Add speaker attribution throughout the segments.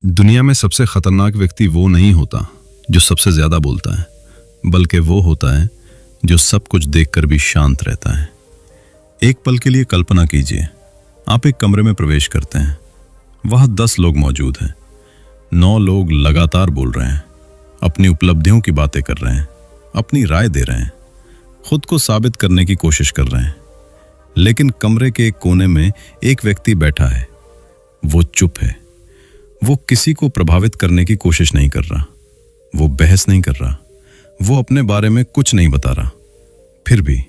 Speaker 1: दुनिया में सबसे खतरनाक व्यक्ति वो नहीं होता जो सबसे ज्यादा बोलता है, बल्कि वो होता है जो सब कुछ देखकर भी शांत रहता है। एक पल के लिए कल्पना कीजिए, आप एक कमरे में प्रवेश करते हैं। वहां 10 लोग मौजूद हैं। 9 लोग लगातार बोल रहे हैं, अपनी उपलब्धियों की बातें कर रहे हैं, अपनी राय दे रहे हैं, खुद को साबित करने की कोशिश कर रहे हैं। लेकिन कमरे के एक कोने में एक व्यक्ति बैठा है। वो चुप है। वो किसी को प्रभावित करने की कोशिश नहीं कर रहा, वो बहस नहीं कर रहा, वो अपने बारे में कुछ नहीं बता रहा। फिर भी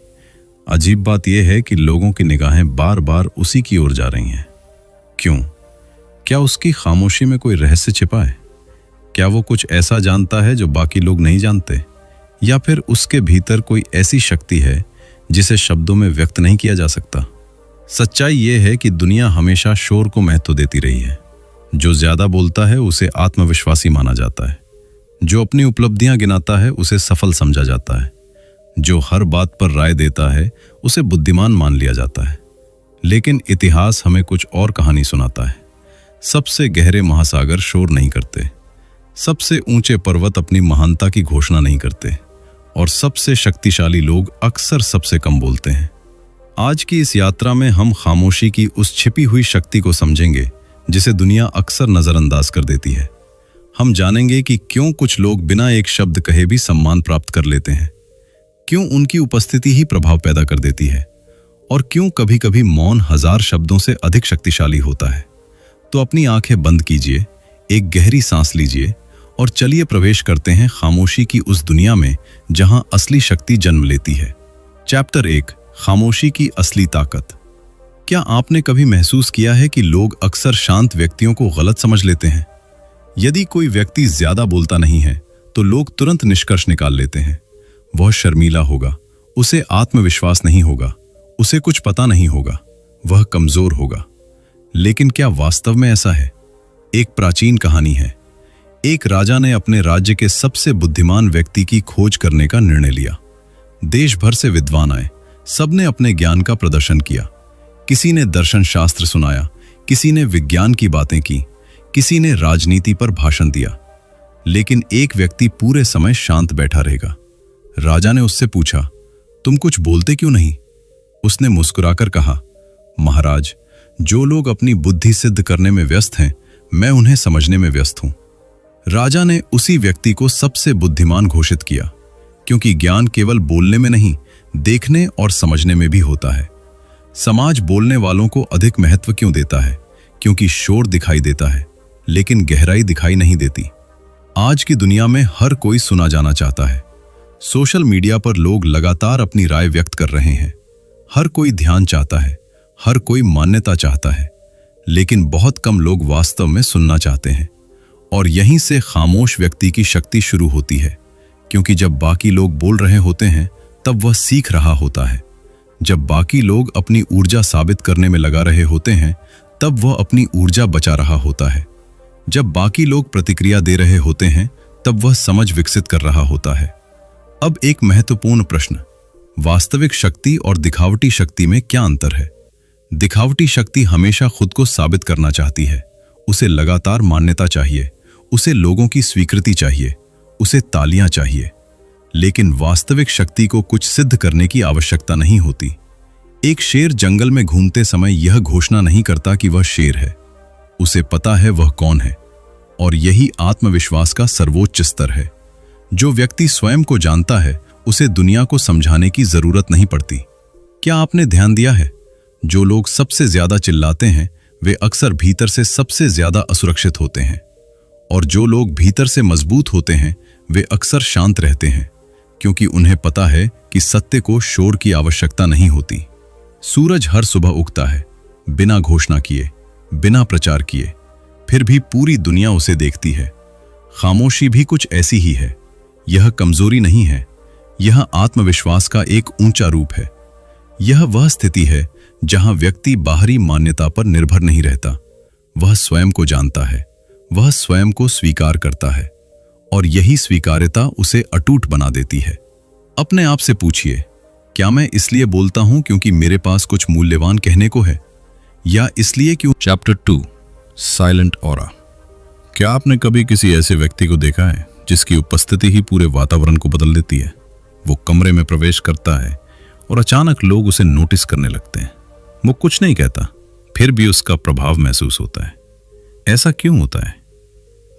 Speaker 1: अजीब बात यह है कि लोगों की निगाहें बार बार उसी की ओर जा रही हैं। क्यों? क्या उसकी खामोशी में कोई रहस्य छिपा है? क्या वो कुछ ऐसा जानता है जो बाकी लोग नहीं जानते? या फिर उसके भीतर कोई ऐसी शक्ति है जिसे शब्दों में व्यक्त नहीं किया जा सकता? सच्चाई यह है कि दुनिया हमेशा शोर को महत्व देती रही है। जो ज्यादा बोलता है उसे आत्मविश्वासी माना जाता है। जो अपनी उपलब्धियां गिनाता है उसे सफल समझा जाता है। जो हर बात पर राय देता है उसे बुद्धिमान मान लिया जाता है। लेकिन इतिहास हमें कुछ और कहानी सुनाता है। सबसे गहरे महासागर शोर नहीं करते, सबसे ऊंचे पर्वत अपनी महानता की घोषणा नहीं करते, और सबसे शक्तिशाली लोग अक्सर सबसे कम बोलते हैं। आज की इस यात्रा में हम खामोशी की उस छिपी हुई शक्ति को समझेंगे जिसे दुनिया अक्सर नजरअंदाज कर देती है। हम जानेंगे कि क्यों कुछ लोग बिना एक शब्द कहे भी सम्मान प्राप्त कर लेते हैं, क्यों उनकी उपस्थिति ही प्रभाव पैदा कर देती है, और क्यों कभी-कभी मौन 1000 शब्दों से अधिक शक्तिशाली होता है। तो अपनी आंखें बंद कीजिए, एक गहरी सांस लीजिए और चलिए प्रवेश करते हैं खामोशी की उस दुनिया में जहां असली शक्ति जन्म लेती है। चैप्टर 1, खामोशी की असली ताकत। क्या आपने कभी महसूस किया है कि लोग अक्सर शांत व्यक्तियों को गलत समझ लेते हैं? यदि कोई व्यक्ति ज्यादा बोलता नहीं है तो लोग तुरंत निष्कर्ष निकाल लेते हैं। वह शर्मीला होगा, उसे आत्मविश्वास नहीं होगा, उसे कुछ पता नहीं होगा, वह कमजोर होगा। लेकिन क्या वास्तव में ऐसा है? एक प्राचीन कहानी है। एक राजा ने अपने राज्य के सबसे बुद्धिमान व्यक्ति की खोज करने का निर्णय लिया। देश भर से विद्वान आए, सबने अपने ज्ञान का प्रदर्शन किया। किसी ने दर्शन शास्त्र सुनाया, किसी ने विज्ञान की बातें की, किसी ने राजनीति पर भाषण दिया। लेकिन एक व्यक्ति पूरे समय शांत बैठा रहेगा। राजा ने उससे पूछा, तुम कुछ बोलते क्यों नहीं? उसने मुस्कुराकर कहा, महाराज, जो लोग अपनी बुद्धि सिद्ध करने में व्यस्त हैं, मैं उन्हें समझने में व्यस्त हूं। राजा ने उसी व्यक्ति को सबसे बुद्धिमान घोषित किया, क्योंकि ज्ञान केवल बोलने में नहीं, देखने और समझने में भी होता है। समाज बोलने वालों को अधिक महत्व क्यों देता है? क्योंकि शोर दिखाई देता है, लेकिन गहराई दिखाई नहीं देती। आज की दुनिया में हर कोई सुना जाना चाहता है। सोशल मीडिया पर लोग लगातार अपनी राय व्यक्त कर रहे हैं। हर कोई ध्यान चाहता है, हर कोई मान्यता चाहता है, लेकिन बहुत कम लोग वास्तव में सुनना चाहते हैं। और यहीं से खामोश व्यक्ति की शक्ति शुरू होती है, क्योंकि जब बाकी लोग बोल रहे होते हैं तब वह सीख रहा होता है। जब बाकी लोग अपनी ऊर्जा साबित करने में लगा रहे होते हैं तब वह अपनी ऊर्जा बचा रहा होता है। जब बाकी लोग प्रतिक्रिया दे रहे होते हैं तब वह समझ विकसित कर रहा होता है। अब एक महत्वपूर्ण प्रश्न, वास्तविक शक्ति और दिखावटी शक्ति में क्या अंतर है? दिखावटी शक्ति हमेशा खुद को साबित करना चाहती है। उसे लगातार मान्यता चाहिए, उसे लोगों की स्वीकृति चाहिए, उसे तालियां चाहिए। लेकिन वास्तविक शक्ति को कुछ सिद्ध करने की आवश्यकता नहीं होती। एक शेर जंगल में घूमते समय यह घोषणा नहीं करता कि वह शेर है। उसे पता है वह कौन है, और यही आत्मविश्वास का सर्वोच्च स्तर है। जो व्यक्ति स्वयं को जानता है उसे दुनिया को समझाने की जरूरत नहीं पड़ती। क्या आपने ध्यान दिया है, जो लोग सबसे ज्यादा चिल्लाते हैं वे अक्सर भीतर से सबसे ज्यादा असुरक्षित होते हैं, और जो लोग भीतर से मजबूत होते हैं वे अक्सर शांत रहते हैं, क्योंकि उन्हें पता है कि सत्य को शोर की आवश्यकता नहीं होती। सूरज हर सुबह उगता है, बिना घोषणा किए, बिना प्रचार किए, फिर भी पूरी दुनिया उसे देखती है। खामोशी भी कुछ ऐसी ही है। यह कमजोरी नहीं है, यह आत्मविश्वास का एक ऊंचा रूप है। यह वह स्थिति है जहां व्यक्ति बाहरी मान्यता पर निर्भर नहीं रहता। वह स्वयं को जानता है, वह स्वयं को स्वीकार करता है, और यही स्वीकार्यता उसे अटूट बना देती है। अपने आप से पूछिए, क्या मैं इसलिए बोलता हूं क्योंकि मेरे पास कुछ मूल्यवान कहने को है, या इसलिए क्यों?
Speaker 2: Chapter 2, silent aura.
Speaker 1: क्या आपने कभी किसी ऐसे व्यक्ति को देखा है जिसकी उपस्थिति ही पूरे वातावरण को बदल देती है? वो कमरे में प्रवेश करता है और अचानक लोग उसे नोटिस करने लगते हैं। वो कुछ नहीं कहता, फिर भी उसका प्रभाव महसूस होता है। ऐसा क्यों होता है?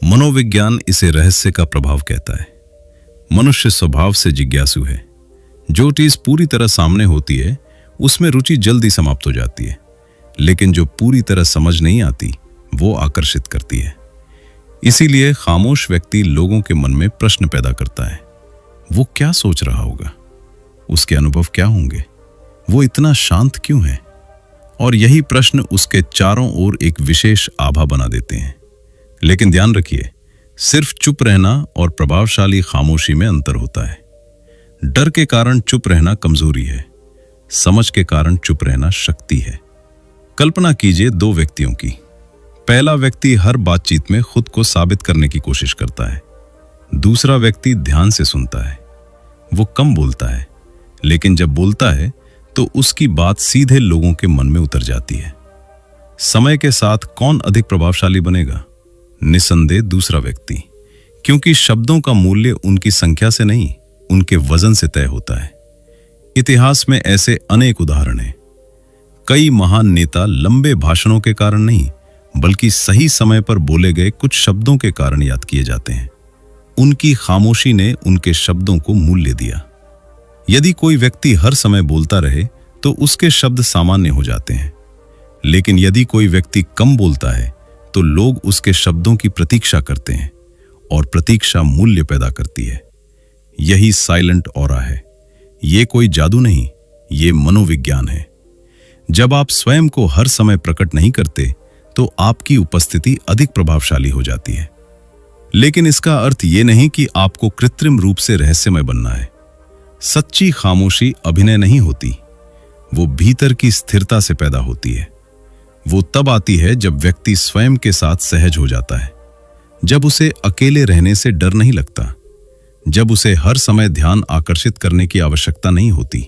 Speaker 1: मनोविज्ञान इसे रहस्य का प्रभाव कहता है। मनुष्य स्वभाव से जिज्ञासु है। जो चीज पूरी तरह सामने होती है उसमें रुचि जल्दी समाप्त हो जाती है, लेकिन जो पूरी तरह समझ नहीं आती वो आकर्षित करती है। इसीलिए खामोश व्यक्ति लोगों के मन में प्रश्न पैदा करता है। वो क्या सोच रहा होगा? उसके अनुभव क्या होंगे? वो इतना शांत क्यों है? और यही प्रश्न उसके चारों ओर एक विशेष आभा बना देते हैं। लेकिन ध्यान रखिए, सिर्फ चुप रहना और प्रभावशाली खामोशी में अंतर होता है। डर के कारण चुप रहना कमजोरी है, समझ के कारण चुप रहना शक्ति है। कल्पना कीजिए दो व्यक्तियों की। पहला व्यक्ति हर बातचीत में खुद को साबित करने की कोशिश करता है। दूसरा व्यक्ति ध्यान से सुनता है। वो कम बोलता है, लेकिन जब बोलता है तो उसकी बात सीधे लोगों के मन में उतर जाती है। समय के साथ कौन अधिक प्रभावशाली बनेगा? निसंदेह दूसरा व्यक्ति, क्योंकि शब्दों का मूल्य उनकी संख्या से नहीं, उनके वजन से तय होता है। इतिहास में ऐसे अनेक उदाहरण हैं। कई महान नेता लंबे भाषणों के कारण नहीं, बल्कि सही समय पर बोले गए कुछ शब्दों के कारण याद किए जाते हैं। उनकी खामोशी ने उनके शब्दों को मूल्य दिया। यदि कोई व्यक्ति हर समय बोलता रहे तो उसके शब्द सामान्य हो जाते हैं, लेकिन यदि कोई व्यक्ति कम बोलता है तो लोग उसके शब्दों की प्रतीक्षा करते हैं, और प्रतीक्षा मूल्य पैदा करती है। यही साइलेंट ऑरा है। ये कोई जादू नहीं, ये मनोविज्ञान है। जब आप स्वयं को हर समय प्रकट नहीं करते तो आपकी उपस्थिति अधिक प्रभावशाली हो जाती है। लेकिन इसका अर्थ यह नहीं कि आपको कृत्रिम रूप से रहस्यमय बनना है। सच्ची खामोशी अभिनय नहीं होती, वो भीतर की स्थिरता से पैदा होती है। वो तब आती है जब व्यक्ति स्वयं के साथ सहज हो जाता है, जब उसे अकेले रहने से डर नहीं लगता, जब उसे हर समय ध्यान आकर्षित करने की आवश्यकता नहीं होती।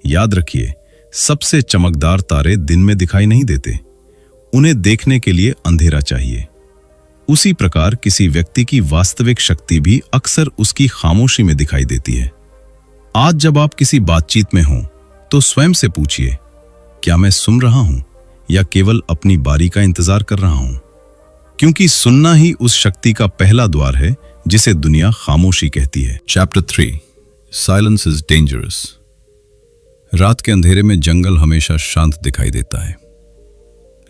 Speaker 1: याद रखिए, सबसे चमकदार तारे दिन में दिखाई नहीं देते, उन्हें देखने के लिए अंधेरा चाहिए। उसी प्रकार किसी व्यक्ति की वास्तविक शक्ति भी अक्सर उसकी खामोशी में दिखाई देती है। आज जब आप किसी बातचीत में हों तो स्वयं से पूछिए, क्या मैं सुन रहा हूं या केवल अपनी बारी का इंतजार कर रहा हूं? क्योंकि सुनना ही उस शक्ति का पहला द्वार है जिसे दुनिया खामोशी कहती है। Chapter 3, silence is dangerous. रात के अंधेरे में जंगल हमेशा शांत दिखाई देता है,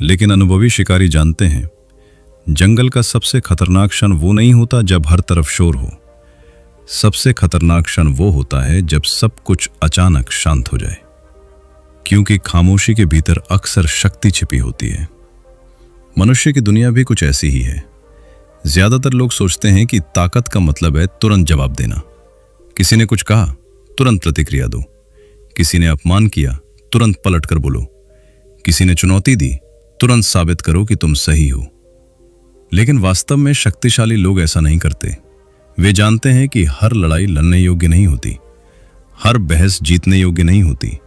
Speaker 1: लेकिन अनुभवी शिकारी जानते हैं जंगल का सबसे खतरनाक क्षण वो नहीं होता जब हर तरफ शोर हो। सबसे खतरनाक क्षण वो होता है जब सब कुछ अचानक शांत हो जाए, क्योंकि खामोशी के भीतर अक्सर शक्ति छिपी होती है। मनुष्य की दुनिया भी कुछ ऐसी ही है। ज्यादातर लोग सोचते हैं कि ताकत का मतलब है तुरंत जवाब देना। किसी ने कुछ कहा, तुरंत प्रतिक्रिया दो। किसी ने अपमान किया, तुरंत पलट कर बोलो। किसी ने चुनौती दी, तुरंत साबित करो कि तुम सही हो। लेकिन वास्तव में शक्तिशाली लोग ऐसा नहीं करते। वे जानते हैं कि हर लड़ाई लड़ने योग्य नहीं होती, हर बहस जीतने योग्य नहीं होती,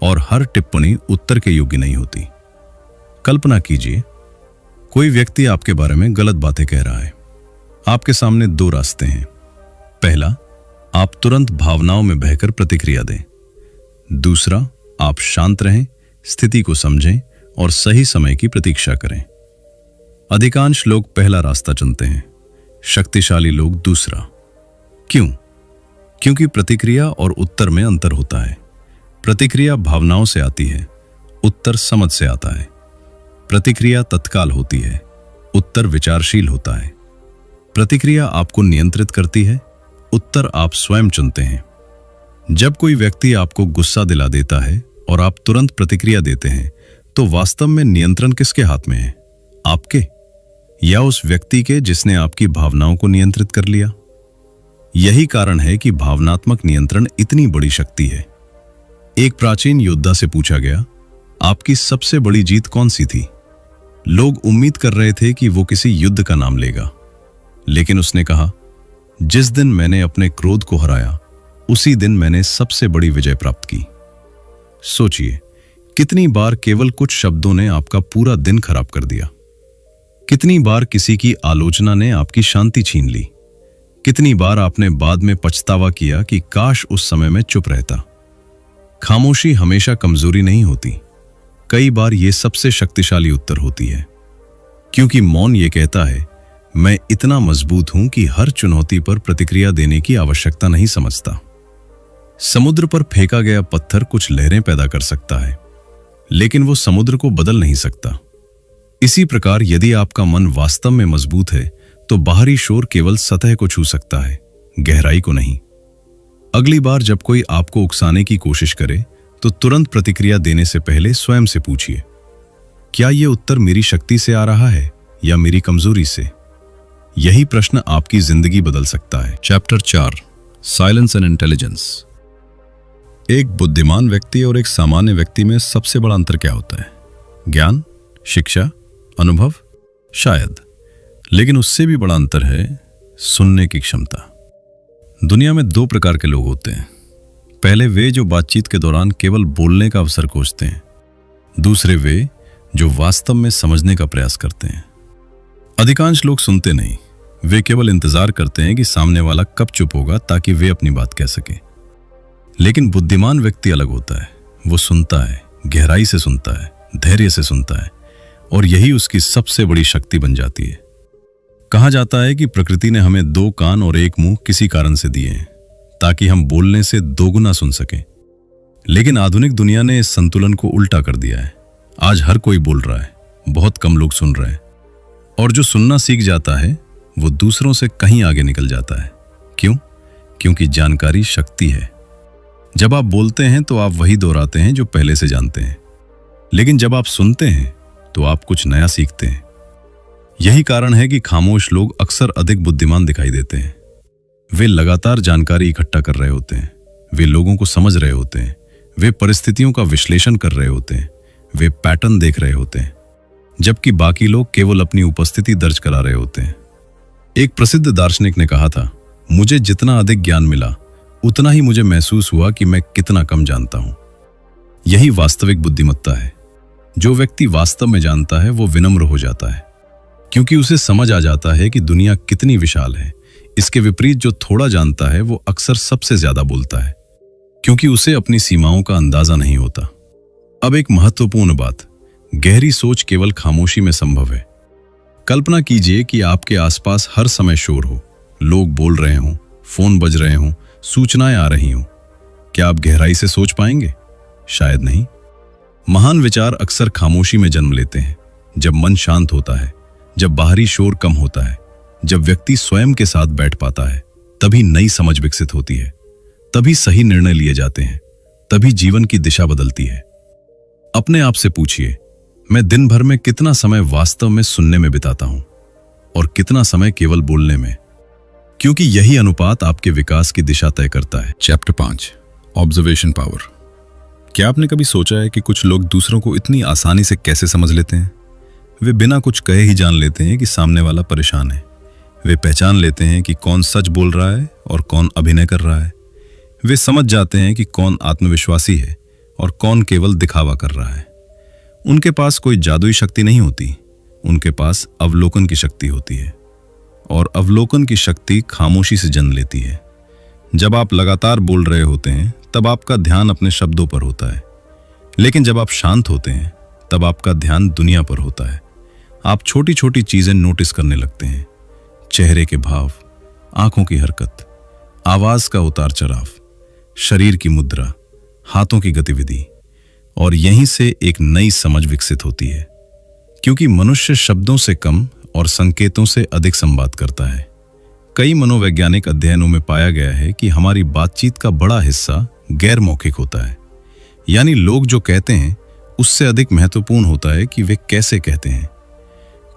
Speaker 1: और हर टिप्पणी उत्तर के योग्य नहीं होती। कल्पना कीजिए, कोई व्यक्ति आपके बारे में गलत बातें कह रहा है। आपके सामने दो रास्ते हैं। पहला, आप तुरंत भावनाओं में बहकर प्रतिक्रिया दें। दूसरा, आप शांत रहें, स्थिति को समझें और सही समय की प्रतीक्षा करें। अधिकांश लोग पहला रास्ता चुनते हैं, शक्तिशाली लोग दूसरा। क्यों? क्योंकि प्रतिक्रिया और उत्तर में अंतर होता है। प्रतिक्रिया भावनाओं से आती है, उत्तर समझ से आता है। प्रतिक्रिया तत्काल होती है, उत्तर विचारशील होता है। प्रतिक्रिया आपको नियंत्रित करती है, उत्तर आप स्वयं चुनते हैं। जब कोई व्यक्ति आपको गुस्सा दिला देता है और आप तुरंत प्रतिक्रिया देते हैं, तो वास्तव में नियंत्रण किसके हाथ में है? आपके या उस व्यक्ति के जिसने आपकी भावनाओं को नियंत्रित कर लिया? यही कारण है कि भावनात्मक नियंत्रण इतनी बड़ी शक्ति है। एक प्राचीन योद्धा से पूछा गया, आपकी सबसे बड़ी जीत कौन सी थी? लोग उम्मीद कर रहे थे कि वो किसी युद्ध का नाम लेगा, लेकिन उसने कहा, जिस दिन मैंने अपने क्रोध को हराया उसी दिन मैंने सबसे बड़ी विजय प्राप्त की। सोचिए, कितनी बार केवल कुछ शब्दों ने आपका पूरा दिन खराब कर दिया। कितनी बार किसी की आलोचना ने आपकी शांति छीन ली? कितनी बार आपने बाद में पछतावा किया कि काश उस समय में चुप रहता? खामोशी हमेशा कमजोरी नहीं होती, कई बार यह सबसे शक्तिशाली उत्तर होती है, क्योंकि मौन ये कहता है मैं इतना मजबूत हूं कि हर चुनौती पर प्रतिक्रिया देने की आवश्यकता नहीं समझता। समुद्र पर फेंका गया पत्थर कुछ लहरें पैदा कर सकता है, लेकिन वो समुद्र को बदल नहीं सकता। इसी प्रकार यदि आपका मन वास्तव में मजबूत है तो बाहरी शोर केवल सतह को छू सकता है, गहराई को नहीं। अगली बार जब कोई आपको उकसाने की कोशिश करे तो तुरंत प्रतिक्रिया देने से पहले स्वयं से पूछिए, क्या यह उत्तर मेरी शक्ति से आ रहा है या मेरी कमजोरी से? यही प्रश्न आपकी जिंदगी बदल सकता है। Chapter 4, silence and intelligence. एक बुद्धिमान व्यक्ति और एक सामान्य व्यक्ति में सबसे बड़ा अंतर क्या होता है? ज्ञान, शिक्षा, अनुभव? शायद, लेकिन उससे भी बड़ा अंतर है सुनने की क्षमता। दुनिया में दो प्रकार के लोग होते हैं। पहले वे जो बातचीत के दौरान केवल बोलने का अवसर खोजते हैं, दूसरे वे जो वास्तव में समझने का प्रयास करते हैं। अधिकांश लोग सुनते नहीं, वे केवल इंतजार करते हैं कि सामने वाला कब चुप होगा ताकि वे अपनी बात कह सके। लेकिन बुद्धिमान व्यक्ति अलग होता है, वो सुनता है, गहराई से सुनता है, धैर्य से सुनता है, और यही उसकी सबसे बड़ी शक्ति बन जाती है। कहा जाता है कि प्रकृति ने हमें 2 कान और 1 मुंह किसी कारण से दिए हैं, ताकि हम बोलने से 2 गुना सुन सकें। लेकिन आधुनिक दुनिया ने इस संतुलन को उल्टा कर दिया है। आज हर कोई बोल रहा है, बहुत कम लोग सुन रहे हैं, और जो सुनना सीख जाता है वो दूसरों से कहीं आगे निकल जाता है। क्यों? क्योंकि जानकारी शक्ति है। जब आप बोलते हैं तो आप वही दोहराते हैं जो पहले से जानते हैं, लेकिन जब आप सुनते हैं तो आप कुछ नया सीखते हैं। यही कारण है कि खामोश लोग अक्सर अधिक बुद्धिमान दिखाई देते हैं। वे लगातार जानकारी इकट्ठा कर रहे होते हैं, वे लोगों को समझ रहे होते हैं, वे परिस्थितियों का विश्लेषण कर रहे होते हैं, वे पैटर्न देख रहे होते हैं, जबकि बाकी लोग केवल अपनी उपस्थिति दर्ज करा रहे होते हैं। एक प्रसिद्ध दार्शनिक ने कहा था, मुझे जितना अधिक ज्ञान मिला उतना ही मुझे महसूस हुआ कि मैं कितना कम जानता हूं। यही वास्तविक बुद्धिमत्ता है। जो व्यक्ति वास्तव में जानता है वो विनम्र हो जाता है, क्योंकि उसे समझ आ जाता है कि दुनिया कितनी विशाल है। इसके विपरीत जो थोड़ा जानता है वो अक्सर सबसे ज्यादा बोलता है, क्योंकि उसे अपनी सीमाओं का अंदाजा नहीं होता। अब एक महत्वपूर्ण बात, गहरी सोच केवल खामोशी में संभव है। कल्पना कीजिए कि आपके आसपास हर समय शोर हो, लोग बोल रहे हों, फोन बज रहे हों, सूचनाएं आ रही हों। क्या आप गहराई से सोच पाएंगे? शायद नहीं। महान विचार अक्सर खामोशी में जन्म लेते हैं, जब मन शांत होता है, जब बाहरी शोर कम होता है, जब व्यक्ति स्वयं के साथ बैठ पाता है, तभी नई समझ विकसित होती है, तभी सही निर्णय लिए जाते हैं, तभी जीवन की दिशा बदलती है। अपने आप से पूछिए, मैं दिन भर में कितना समय वास्तव में सुनने में बिताता हूं और कितना समय केवल बोलने में? क्योंकि यही अनुपात आपके विकास की दिशा तय करता है। Chapter 5, observation power. क्या आपने कभी सोचा है कि कुछ लोग दूसरों को इतनी आसानी से कैसे समझ लेते हैं? वे बिना कुछ कहे ही जान लेते हैं कि सामने वाला परेशान है। वे पहचान लेते हैं कि कौन सच बोल रहा है और कौन अभिनय कर रहा है। वे समझ जाते हैं कि कौन आत्मविश्वासी है और कौन केवल दिखावा कर रहा है। उनके पास कोई जादुई शक्ति नहीं होती, उनके पास अवलोकन की शक्ति होती है, और अवलोकन की शक्ति खामोशी से जन्म लेती है। जब आप लगातार बोल रहे होते हैं तब आपका ध्यान अपने शब्दों पर होता है, लेकिन जब आप शांत होते हैं तब आपका ध्यान दुनिया पर होता है। आप छोटी छोटी चीजें नोटिस करने लगते हैं, चेहरे के भाव, आंखों की हरकत, आवाज का उतार चढ़ाव, शरीर की मुद्रा, हाथों की गतिविधि, और यहीं से एक नई समझ विकसित होती है। क्योंकि मनुष्य शब्दों से कम और संकेतों से अधिक संवाद करता है। कई मनोवैज्ञानिक अध्ययनों में पाया गया है कि हमारी बातचीत का बड़ा हिस्सा गैर मौखिक होता है, यानी लोग जो कहते हैं उससे अधिक महत्वपूर्ण होता है कि वे कैसे कहते हैं।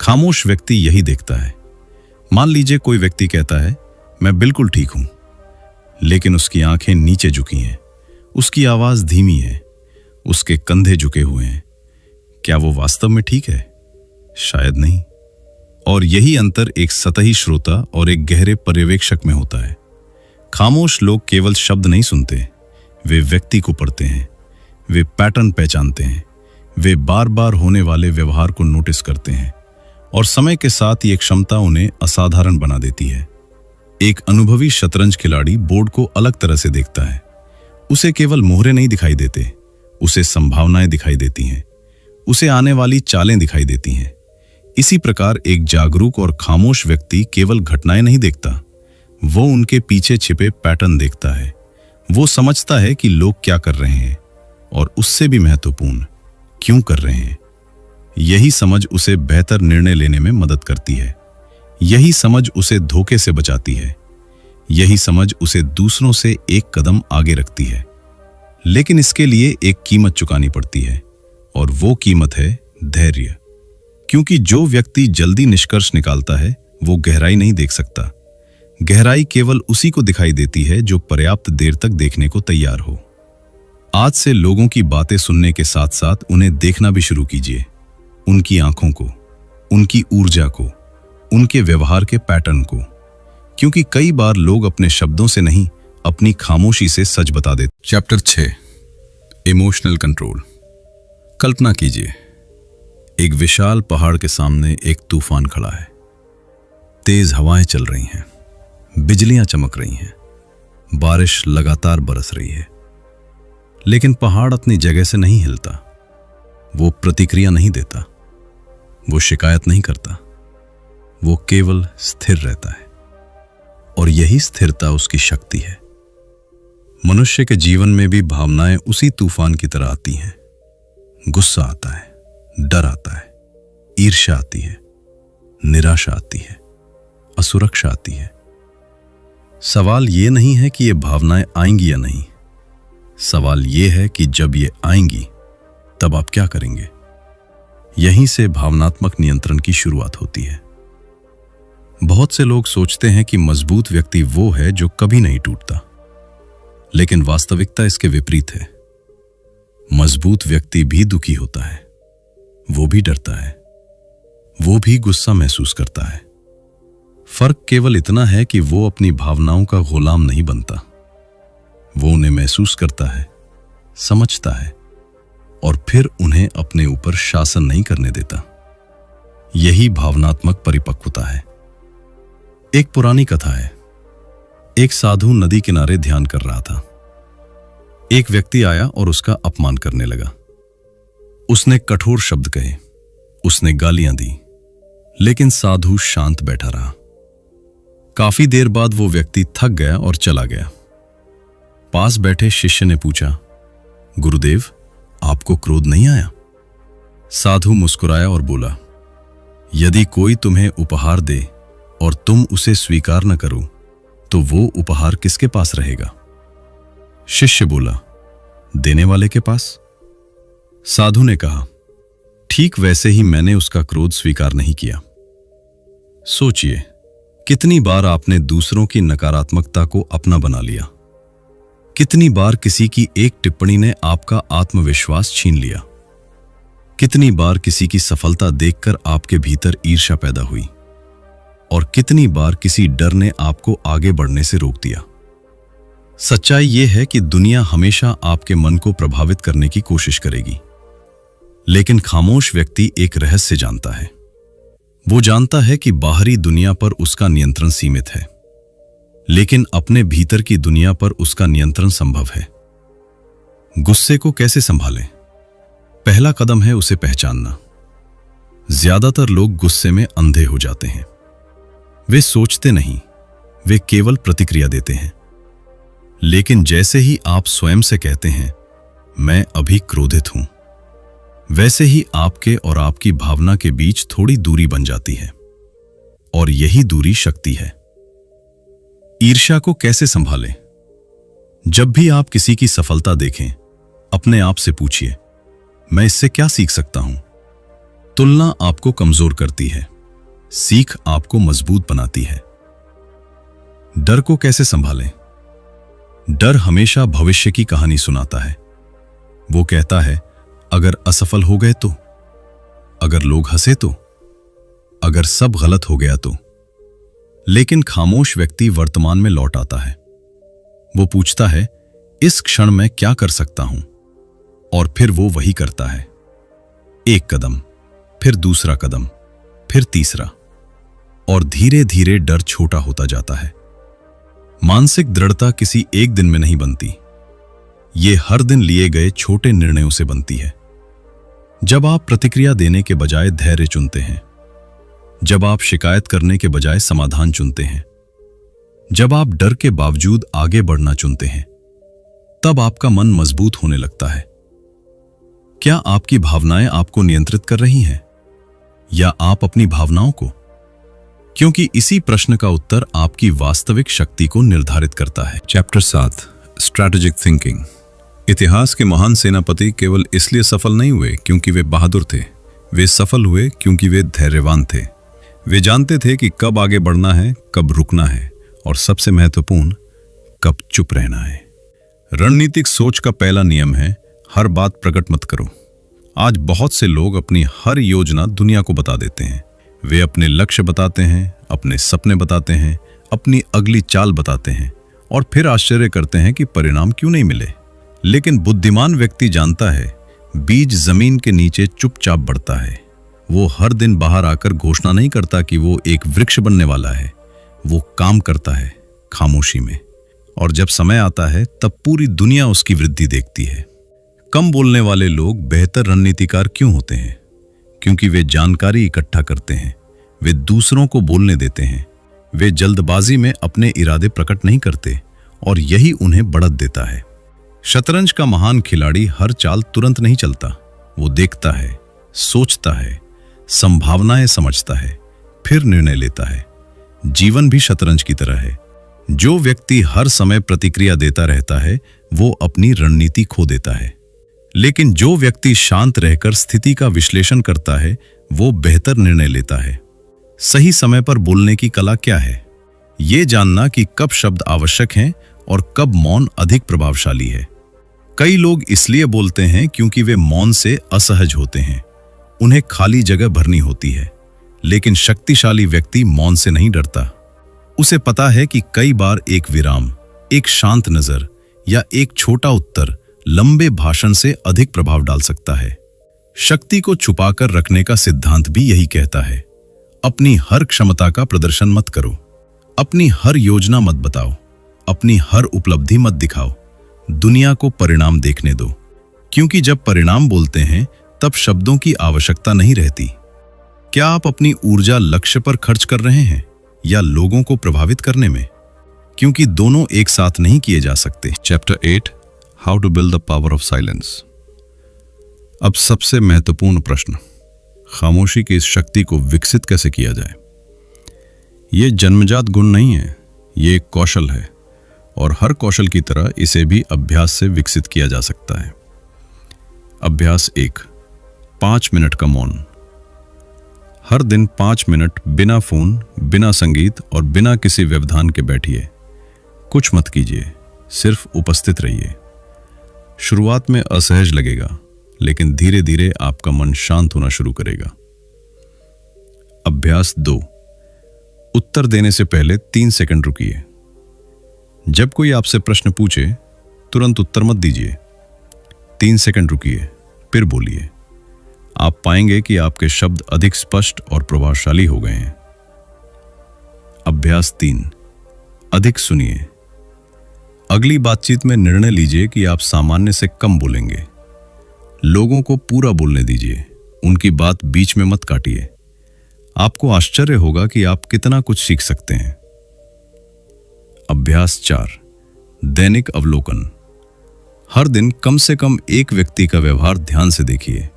Speaker 1: खामोश व्यक्ति यही देखता है। मान लीजिए कोई व्यक्ति कहता है, मैं बिल्कुल ठीक हूं, लेकिन उसकी आंखें नीचे झुकी हैं, उसकी आवाज धीमी है, उसके कंधे झुके हुए हैं। क्या वो वास्तव में ठीक है? शायद नहीं। और यही अंतर एक सतही श्रोता और एक गहरे पर्यवेक्षक में होता है। खामोश लोग केवल शब्द नहीं सुनते, वे व्यक्ति को पढ़ते हैं, वे पैटर्न पहचानते हैं, वे बार बार होने वाले व्यवहार को नोटिस करते हैं, और समय के साथ ये क्षमता उन्हें असाधारण बना देती है। एक अनुभवी शतरंज खिलाड़ी बोर्ड को अलग तरह से देखता है। उसे केवल मोहरे नहीं दिखाई देते, उसे संभावनाएं दिखाई देती हैं, उसे आने वाली चालें दिखाई देती हैं। इसी प्रकार एक जागरूक और खामोश व्यक्ति केवल घटनाएं नहीं देखता, वो उनके पीछे छिपे पैटर्न देखता है। वो समझता है कि लोग क्या कर रहे हैं और उससे भी महत्वपूर्ण, क्यों कर रहे हैं। यही समझ उसे बेहतर निर्णय लेने में मदद करती है। यही समझ उसे धोखे से बचाती है। यही समझ उसे दूसरों से एक कदम आगे रखती है। लेकिन इसके लिए एक कीमत चुकानी पड़ती है, और वो कीमत है धैर्य। क्योंकि जो व्यक्ति जल्दी निष्कर्ष निकालता है वो गहराई नहीं देख सकता। गहराई केवल उसी को दिखाई देती है जो पर्याप्त देर तक देखने को तैयार हो। आज से लोगों की बातें सुनने के साथ साथ उन्हें देखना भी शुरू कीजिए। उनकी आंखों को, उनकी ऊर्जा को, उनके व्यवहार के पैटर्न को। क्योंकि कई बार लोग अपने शब्दों से नहीं, अपनी खामोशी से सच बता देते। Chapter 6, emotional control. कल्पना कीजिए, एक विशाल पहाड़ के सामने एक तूफान खड़ा है। तेज हवाएं चल रही हैं, बिजलियां चमक रही हैं, बारिश लगातार बरस रही है। लेकिन पहाड़ अपनी जगह से नहीं हिलता। वो प्रतिक्रिया नहीं देता, वो शिकायत नहीं करता, वो केवल स्थिर रहता है। और यही स्थिरता उसकी शक्ति है। मनुष्य के जीवन में भी भावनाएं उसी तूफान की तरह आती हैं। गुस्सा आता है, डर आता है, ईर्ष्या आती है, निराशा आती है, असुरक्षा आती है। सवाल ये नहीं है कि ये भावनाएं आएंगी या नहीं। सवाल ये है कि जब ये आएंगी तब आप क्या करेंगे। यहीं से भावनात्मक नियंत्रण की शुरुआत होती है। बहुत से लोग सोचते हैं कि मजबूत व्यक्ति वो है जो कभी नहीं टूटता, लेकिन वास्तविकता इसके विपरीत है। मजबूत व्यक्ति भी दुखी होता है, वो भी डरता है, वो भी गुस्सा महसूस करता है। फर्क केवल इतना है कि वो अपनी भावनाओं का गुलाम नहीं बनता। वो उन्हें महसूस करता है, समझता है, और फिर उन्हें अपने ऊपर शासन नहीं करने देता। यही भावनात्मक परिपक्वता है। एक पुरानी कथा है। एक साधु नदी किनारे ध्यान कर रहा था। एक व्यक्ति आया और उसका अपमान करने लगा। उसने कठोर शब्द कहे, उसने गालियां दी, लेकिन साधु शांत बैठा रहा। काफी देर बाद वो व्यक्ति थक गया और चला गया। पास बैठे शिष्य ने पूछा, गुरुदेव, आपको क्रोध नहीं आया? साधु मुस्कुराया और बोला, यदि कोई तुम्हें उपहार दे और तुम उसे स्वीकार न करो तो वो उपहार किसके पास रहेगा? शिष्य बोला, देने वाले के पास। साधु ने कहा, ठीक वैसे ही मैंने उसका क्रोध स्वीकार नहीं किया। सोचिए, कितनी बार आपने दूसरों की नकारात्मकता को अपना बना लिया। कितनी बार किसी की एक टिप्पणी ने आपका आत्मविश्वास छीन लिया। कितनी बार किसी की सफलता देखकर आपके भीतर ईर्ष्या पैदा हुई, और कितनी बार किसी डर ने आपको आगे बढ़ने से रोक दिया। सच्चाई यह है कि दुनिया हमेशा आपके मन को प्रभावित करने की कोशिश करेगी, लेकिन खामोश व्यक्ति एक रहस्य जानता है। वो जानता है कि बाहरी दुनिया पर उसका नियंत्रण सीमित है, लेकिन अपने भीतर की दुनिया पर उसका नियंत्रण संभव है। गुस्से को कैसे संभालें? पहला कदम है उसे पहचानना। ज्यादातर लोग गुस्से में अंधे हो जाते हैं। वे सोचते नहीं, वे केवल प्रतिक्रिया देते हैं। लेकिन जैसे ही आप स्वयं से कहते हैं, मैं अभी क्रोधित हूं, वैसे ही आपके और आपकी भावना के बीच थोड़ी दूरी बन जाती है, और यही दूरी शक्ति है। ईर्ष्या को कैसे संभालें? जब भी आप किसी की सफलता देखें, अपने आप से पूछिए, मैं इससे क्या सीख सकता हूं? तुलना आपको कमजोर करती है, सीख आपको मजबूत बनाती है। डर को कैसे संभालें? डर हमेशा भविष्य की कहानी सुनाता है। वो कहता है, अगर असफल हो गए तो, अगर लोग हंसे तो, अगर सब गलत हो गया तो। लेकिन खामोश व्यक्ति वर्तमान में लौट आता है। वो पूछता है, इस क्षण में क्या कर सकता हूं? और फिर वो वही करता है। एक कदम, फिर दूसरा कदम, फिर तीसरा, और धीरे धीरे डर छोटा होता जाता है। मानसिक दृढ़ता किसी एक दिन में नहीं बनती, ये हर दिन लिए गए छोटे निर्णयों से बनती है। जब आप प्रतिक्रिया देने के बजाय धैर्य चुनते हैं, जब आप शिकायत करने के बजाय समाधान चुनते हैं, जब आप डर के बावजूद आगे बढ़ना चुनते हैं, तब आपका मन मजबूत होने लगता है। क्या आपकी भावनाएं आपको नियंत्रित कर रही हैं या आप अपनी भावनाओं को? क्योंकि इसी प्रश्न का उत्तर आपकी वास्तविक शक्ति को निर्धारित करता है। Chapter 7, strategic thinking. इतिहास के महान सेनापति केवल इसलिए सफल नहीं हुए क्योंकि वे बहादुर थे, वे सफल हुए क्योंकि वे धैर्यवान थे। वे जानते थे कि कब आगे बढ़ना है, कब रुकना है, और सबसे महत्वपूर्ण, कब चुप रहना है। रणनीतिक सोच का पहला नियम है, हर बात प्रकट मत करो। आज बहुत से लोग अपनी हर योजना दुनिया को बता देते हैं। वे अपने लक्ष्य बताते हैं, अपने सपने बताते हैं, अपनी अगली चाल बताते हैं, और फिर आश्चर्य करते हैं कि परिणाम क्यों नहीं मिले। लेकिन बुद्धिमान व्यक्ति जानता है, बीज जमीन के नीचे चुपचाप बढ़ता है। वो हर दिन बाहर आकर घोषणा नहीं करता कि वो एक वृक्ष बनने वाला है। वो काम करता है खामोशी में, और जब समय आता है तब पूरी दुनिया उसकी वृद्धि देखती है। कम बोलने वाले लोग बेहतर रणनीतिकार क्यों होते हैं? क्योंकि वे जानकारी इकट्ठा करते हैं, वे दूसरों को बोलने देते हैं, वे जल्दबाजी में अपने इरादे प्रकट नहीं करते, और यही उन्हें बढ़त देता है। शतरंज का महान खिलाड़ी हर चाल तुरंत नहीं चलता। वो देखता है, सोचता है, संभावनाएं समझता है, फिर निर्णय लेता है। जीवन भी शतरंज की तरह है। जो व्यक्ति हर समय प्रतिक्रिया देता रहता है, वो अपनी रणनीति खो देता है। लेकिन जो व्यक्ति शांत रहकर स्थिति का विश्लेषण करता है, वो बेहतर निर्णय लेता है। सही समय पर बोलने की कला क्या है? ये जानना कि कब शब्द आवश्यक हैं और कब मौन अधिक प्रभावशाली है। कई लोग इसलिए बोलते हैं क्योंकि वे मौन से असहज होते हैं, उन्हें खाली जगह भरनी होती है। लेकिन शक्तिशाली व्यक्ति मौन से नहीं डरता। उसे पता है कि कई बार एक विराम, एक शांत नजर या एक छोटा उत्तर लंबे भाषण से अधिक प्रभाव डाल सकता है। शक्ति को छुपाकर रखने का सिद्धांत भी यही कहता है। अपनी हर क्षमता का प्रदर्शन मत करो, अपनी हर योजना मत बताओ, अपनी हर उपलब्धि मत दिखाओ। दुनिया को परिणाम देखने दो, क्योंकि जब परिणाम बोलते हैं तब शब्दों की आवश्यकता नहीं रहती। क्या आप अपनी ऊर्जा लक्ष्य पर खर्च कर रहे हैं या लोगों को प्रभावित करने में? क्योंकि दोनों एक साथ नहीं किए जा सकते। Chapter 8, how to build the power of silence. अब सबसे महत्वपूर्ण प्रश्न, खामोशी की इस शक्ति को विकसित कैसे किया जाए? यह जन्मजात गुण नहीं है, ये एक कौशल है, और हर कौशल की तरह इसे भी अभ्यास से विकसित किया जा सकता है। अभ्यास 1, 5 मिनट का मौन। हर दिन 5 मिनट बिना फोन, बिना संगीत और बिना किसी व्यवधान के बैठिए। कुछ मत कीजिए, सिर्फ उपस्थित रहिए। शुरुआत में असहज लगेगा, लेकिन धीरे धीरे आपका मन शांत होना शुरू करेगा। अभ्यास 2, उत्तर देने से पहले 3 सेकंड रुकिए। जब कोई आपसे प्रश्न पूछे, तुरंत उत्तर मत दीजिए। 3 सेकंड रुकिए, फिर बोलिए। आप पाएंगे कि आपके शब्द अधिक स्पष्ट और प्रभावशाली हो गए हैं। अभ्यास 3, अधिक सुनिए। अगली बातचीत में निर्णय लीजिए कि आप सामान्य से कम बोलेंगे। लोगों को पूरा बोलने दीजिए, उनकी बात बीच में मत काटिए। आपको आश्चर्य होगा कि आप कितना कुछ सीख सकते हैं। अभ्यास 4, दैनिक अवलोकन। हर दिन कम से कम एक व्यक्ति का व्यवहार ध्यान से देखिए।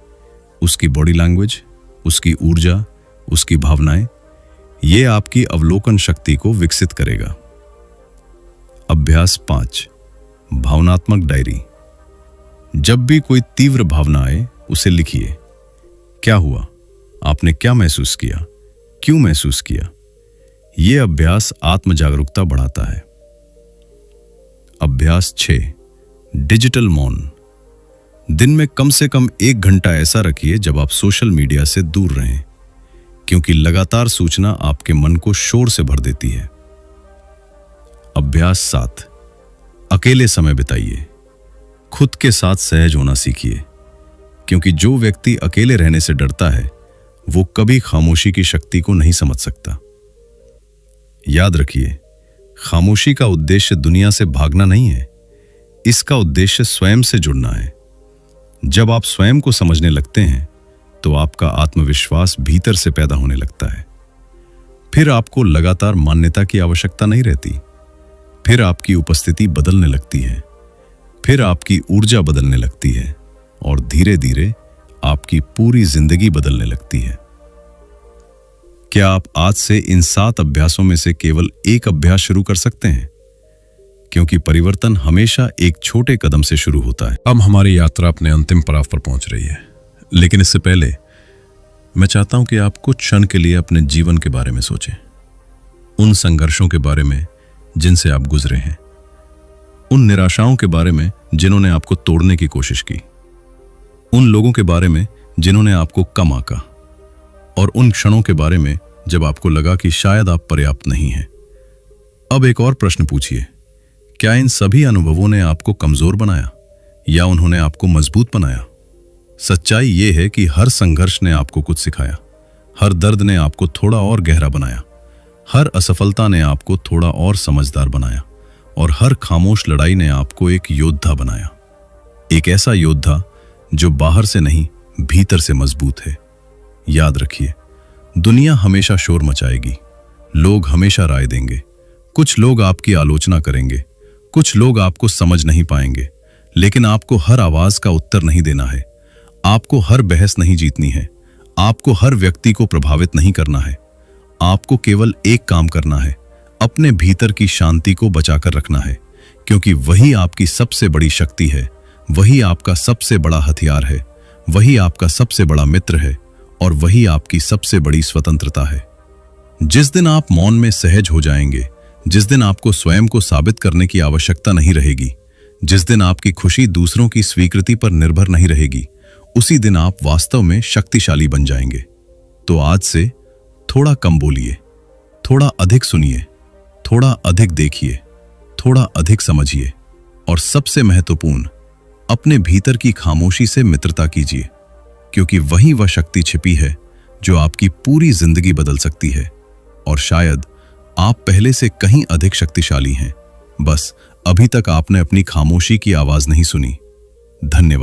Speaker 1: उसकी बॉडी लैंग्वेज, उसकी ऊर्जा, उसकी भावनाएं। यह आपकी अवलोकन शक्ति को विकसित करेगा। अभ्यास 5, भावनात्मक डायरी। जब भी कोई तीव्र भावना आए, उसे लिखिए। क्या हुआ? आपने क्या महसूस किया? क्यों महसूस किया? यह अभ्यास आत्म जागरूकता बढ़ाता है। अभ्यास 6, डिजिटल मौन। दिन में कम से कम 1 घंटा ऐसा रखिए जब आप सोशल मीडिया से दूर रहें, क्योंकि लगातार सूचना आपके मन को शोर से भर देती है। अभ्यास 7, अकेले समय बिताइए। खुद के साथ सहज होना सीखिए, क्योंकि जो व्यक्ति अकेले रहने से डरता है, वो कभी खामोशी की शक्ति को नहीं समझ सकता। याद रखिए, खामोशी का उद्देश्य दुनिया से भागना नहीं है, इसका उद्देश्य स्वयं से जुड़ना है। जब आप स्वयं को समझने लगते हैं तो आपका आत्मविश्वास भीतर से पैदा होने लगता है। फिर आपको लगातार मान्यता की आवश्यकता नहीं रहती। फिर आपकी उपस्थिति बदलने लगती है, फिर आपकी ऊर्जा बदलने लगती है और धीरे धीरे आपकी पूरी जिंदगी बदलने लगती है। क्या आप आज से इन 7 अभ्यासों में से केवल एक अभ्यास शुरू कर सकते हैं? क्योंकि परिवर्तन हमेशा एक छोटे कदम से शुरू होता है। अब हमारी यात्रा अपने अंतिम पड़ाव पर पहुंच रही है, लेकिन इससे पहले मैं चाहता हूं कि आप कुछ क्षण के लिए अपने जीवन के बारे में सोचें, उन संघर्षों के बारे में जिनसे आप गुजरे हैं, उन निराशाओं के बारे में जिन्होंने आपको तोड़ने की कोशिश की, उन लोगों के बारे में जिन्होंने आपको कम आंका, और उन क्षणों के बारे में जब आपको लगा कि शायद आप पर्याप्त नहीं हैं। अब एक और प्रश्न पूछिए, क्या इन सभी अनुभवों ने आपको कमजोर बनाया या उन्होंने आपको मजबूत बनाया? सच्चाई यह है कि हर संघर्ष ने आपको कुछ सिखाया, हर दर्द ने आपको थोड़ा और गहरा बनाया, हर असफलता ने आपको थोड़ा और समझदार बनाया, और हर खामोश लड़ाई ने आपको एक योद्धा बनाया। एक ऐसा योद्धा जो बाहर से नहीं, भीतर से मजबूत है। याद रखिए, दुनिया हमेशा शोर मचाएगी, लोग हमेशा राय देंगे, कुछ लोग आपकी आलोचना करेंगे, कुछ लोग आपको समझ नहीं पाएंगे, लेकिन आपको हर आवाज का उत्तर नहीं देना है, आपको हर बहस नहीं जीतनी है, आपको हर व्यक्ति को प्रभावित नहीं करना है। आपको केवल एक काम करना है, अपने भीतर की शांति को बचाकर रखना है, क्योंकि वही आपकी सबसे बड़ी शक्ति है, वही आपका सबसे बड़ा हथियार है, वही आपका सबसे बड़ा मित्र है, और वही आपकी सबसे बड़ी स्वतंत्रता है। जिस दिन आप मौन में सहज हो जाएंगे, जिस दिन आपको स्वयं को साबित करने की आवश्यकता नहीं रहेगी, जिस दिन आपकी खुशी दूसरों की स्वीकृति पर निर्भर नहीं रहेगी, उसी दिन आप वास्तव में शक्तिशाली बन जाएंगे। तो आज से थोड़ा कम बोलिए, थोड़ा अधिक सुनिए, थोड़ा अधिक देखिए, थोड़ा अधिक समझिए, और सबसे महत्वपूर्ण, अपने भीतर की खामोशी से मित्रता कीजिए, क्योंकि वही वह शक्ति छिपी है जो आपकी पूरी जिंदगी बदल सकती है। और शायद आप पहले से कहीं अधिक शक्तिशाली हैं, बस अभी तक आपने अपनी खामोशी की आवाज नहीं सुनी। धन्यवाद।